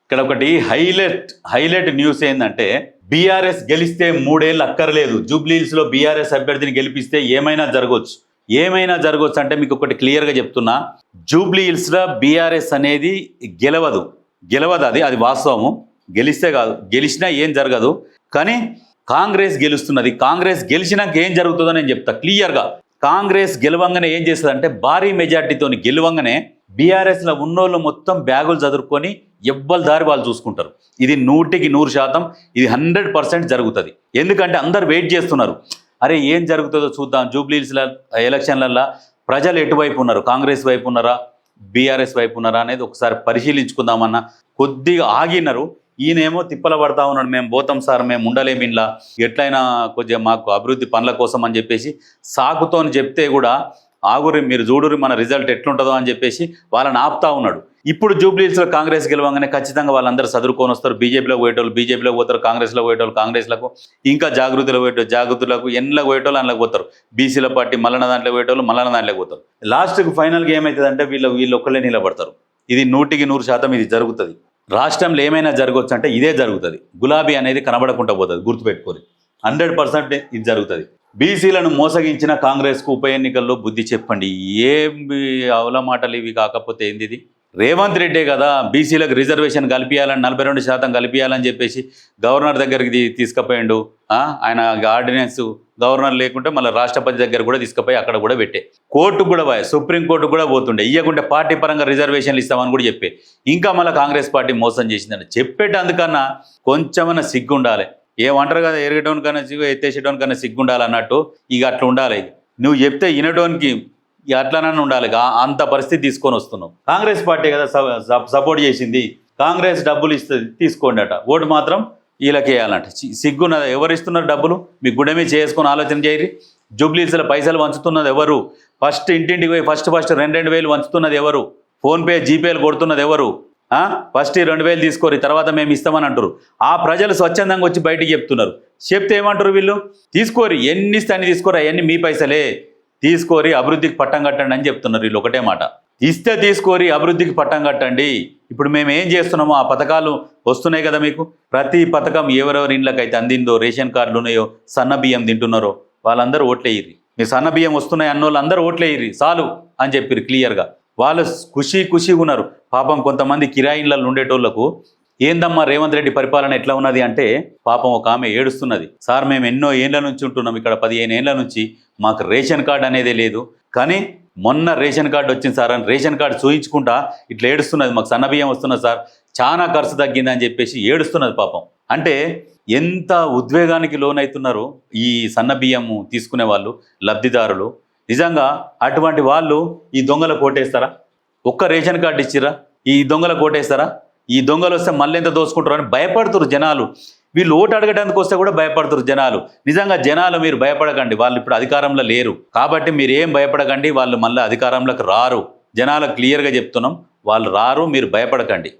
ఇక్కడ ఒకటి highlight news ఏంటంటే బీఆర్ఎస్ గెలిస్తే 3 ఏళ్ళు అక్కర్లేదు. జూబ్లీహిల్స్ లో బీఆర్ఎస్ అభ్యర్థిని గెలిపిస్తే ఏమైనా జరగవచ్చు అంటే మీకు ఒకటి క్లియర్గా చెప్తున్నా. జూబ్లీహిల్స్ లో బీఆర్ఎస్ అనేది గెలవదు అది వాస్తవము. గెలిస్తే కాదు, గెలిచినా ఏం జరగదు. కానీ కాంగ్రెస్ గెలుస్తున్నది. కాంగ్రెస్ గెలిచినాక ఏం జరుగుతుందో నేను చెప్తా క్లియర్గా. కాంగ్రెస్ గెలవంగానే ఏం చేస్తుంది అంటే భారీ మెజార్టీతో గెలవంగానే బీఆర్ఎస్లో ఉన్నోళ్ళు మొత్తం బ్యాగులు చదువుకొని ఎవ్వరి దారి వాళ్ళు చూసుకుంటారు. ఇది 100% ఇది 100% జరుగుతుంది. ఎందుకంటే అందరు వెయిట్ చేస్తున్నారు, అరే ఏం జరుగుతుందో చూద్దాం. జూబ్లీహిల్స్ల ఎలక్షన్లల్లో ప్రజలు ఎటువైపు ఉన్నారు, కాంగ్రెస్ వైపు ఉన్నారా బీఆర్ఎస్ వైపు ఉన్నారా అనేది ఒకసారి పరిశీలించుకుందామన్న కొద్దిగా ఆగినారు. ఈయనేమో తిప్పల పడతా ఉన్నాడు, మేము పోతాం సార్, మేము ఉండలేము ఇంట్లో, ఎట్లయినా కొద్దిగా మాకు అభివృద్ధి పనుల కోసం అని చెప్పేసి సాకుతో చెప్తే కూడా ఆగురి మీరు చూడురి మన రిజల్ట్ ఎట్లుంటుందో అని చెప్పేసి వాళ్ళని ఆపుతా ఉన్నాడు. ఇప్పుడు జూబ్లీహిల్స్లో కాంగ్రెస్ గెలవంగానే ఖచ్చితంగా వాళ్ళందరూ చదువుకొని వస్తారు. బీజేపీలో పోయేటోళ్ళు బీజేపీలో పోతారు, కాంగ్రెస్లో పోయేటోళ్ళు కాంగ్రెస్లకు, ఇంకా జాగృతులకు ఎన్లకు పోయేటోళ్ళు అందులోకి పోతారు. బీసీల పార్టీ మల్లన్న దాంట్లో పోయేటోళ్ళు మల్లన్న దాంట్లోకి పోతారు. లాస్ట్కి ఫైనల్గా ఏమవుతుందంటే వీళ్ళు ఒక్కళ్ళే నిలబడతారు. ఇది 100% ఇది జరుగుతుంది. రాష్ట్రంలో ఏమైనా జరగవచ్చు అంటే ఇదే జరుగుతుంది. గులాబీ అనేది కనబడకుండా పోతుంది, గుర్తుపెట్టుకోరు. 100% ఇది జరుగుతుంది. బీసీలను మోసగించిన కాంగ్రెస్కు ఉప ఎన్నికల్లో బుద్ధి చెప్పండి. ఏం అవల మాటలు ఇవి కాకపోతే ఏంది ఇది? రేవంత్ రెడ్డే కదా బీసీలకు రిజర్వేషన్ కల్పించాలని 42% కల్పించాలని చెప్పేసి గవర్నర్ దగ్గరికి తీసుకుపోయిండు. ఆయన ఆర్డినెన్స్ గవర్నర్ లేకుంటే మళ్ళీ రాష్ట్రపతి దగ్గర కూడా తీసుకుపోయి అక్కడ కూడా పెట్టే, కోర్టుకు కూడా పోయే, సుప్రీంకోర్టుకు కూడా పోతుండే. ఇవ్వకుంటే పార్టీ పరంగా రిజర్వేషన్లు ఇస్తామని కూడా చెప్పే, ఇంకా మళ్ళీ కాంగ్రెస్ పార్టీ మోసం చేసిందని చెప్పేట అందుకన్నా కొంచెమన్నా సిగ్గుండాలి. ఏమంటారు కదా, ఎరగటోనికన్నా ఎత్తేసేటోనికన్నా సిగ్గుండాలన్నట్టు ఇక అట్లా ఉండాలి. నువ్వు చెప్తే వినటోనికి అట్లనన్నా ఉండాలి. అంత పరిస్థితి తీసుకొని వస్తున్నావు. కాంగ్రెస్ పార్టీ కదా సపోర్ట్ చేసింది, కాంగ్రెస్ డబ్బులు ఇస్తుంది తీసుకోండి అట, ఓటు మాత్రం వీళ్ళకి వేయాలంట. సిగ్గున్న ఎవరు ఇస్తున్నారు డబ్బులు? మీ గుడమే చేసుకొని ఆలోచన చేయరి. జూబ్లీహిల్స్లో పైసలు వంచుతున్నది ఎవరు? ఫస్ట్ ఇంటింటికి పోయి ఫస్ట్ 2,000 వంచుతున్నది ఎవరు? ఫోన్పే జీపేలు కొడుతున్నది ఎవరు? ఫస్ట్ 2,000 తీసుకోరి, తర్వాత మేము ఇస్తామని అంటారు. ఆ ప్రజలు స్వచ్ఛందంగా వచ్చి బయటికి చెప్తున్నారు. చెప్తే ఏమంటారు వీళ్ళు? తీసుకోరి, ఎన్ని ఇస్తే అన్ని తీసుకోరు, అవన్నీ మీ పైసలే, తీసుకోరి అభివృద్ధికి పట్టం కట్టండి అని చెప్తున్నారు వీళ్ళు. ఒకటే మాట, ఇస్తే తీసుకోరి అభివృద్ధికి పట్టం కట్టండి. ఇప్పుడు మేము ఏం చేస్తున్నామో ఆ పథకాలు వస్తున్నాయి కదా మీకు. ప్రతి పథకం ఎవరెవరి ఇండ్లకైతే అందిందో, రేషన్ కార్డులు ఉన్నాయో, సన్న బియ్యం తింటున్నారో వాళ్ళందరూ ఓట్లేయిర్రి. మీరు సన్న బియ్యం వస్తున్నాయి అన్నోళ్ళు అందరూ ఓట్లేయిర్రి చాలు అని చెప్పారు క్లియర్గా. వాళ్ళు ఖుషీగా ఉన్నారు. పాపం కొంతమంది కిరాయిన్లలో ఉండేటోళ్లకు ఏందమ్మా రేవంత్ రెడ్డి పరిపాలన ఎట్లా ఉన్నది అంటే పాపం ఒక ఆమె ఏడుస్తున్నది. సార్ మేము ఎన్నో ఏళ్ల నుంచి ఉంటున్నాం ఇక్కడ, 15 ఏళ్ల నుంచి మాకు రేషన్ కార్డు అనేదే లేదు, కానీ మొన్న రేషన్ కార్డు వచ్చింది సార్ అని రేషన్ కార్డు చూయించుకుంటా ఇట్లా ఏడుస్తున్నది. మాకు సన్నబియ్యం వస్తున్నది సార్, చాలా ఖర్చు తగ్గింది అని చెప్పేసి ఏడుస్తున్నది పాపం. అంటే ఎంత ఉద్వేగానికి లోనవుతున్నారు ఈ సన్నబియ్యము తీసుకునే వాళ్ళు, లబ్ధిదారులు. నిజంగా అటువంటి వాళ్ళు ఈ దొంగలకు ఓటేస్తారా? ఒక్క రేషన్ కార్డు ఇచ్చిరా ఈ దొంగలకు ఓటేస్తారా? ఈ దొంగలు వస్తే మళ్ళీ ఎంత దోసుకుంటారు అని భయపడుతున్నారు జనాలు. వీళ్ళు ఓటు అడగడానికి వస్తే కూడా భయపడుతున్నారు జనాలు. నిజంగా జనాలు మీరు భయపడకండి, వాళ్ళు ఇప్పుడు అధికారంలో లేరు కాబట్టి మీరు ఏం భయపడకండి. వాళ్ళు మళ్ళీ అధికారంలోకి రారు. జనాలకు క్లియర్గా చెప్తున్నాం, వాళ్ళు రారు, మీరు భయపడకండి.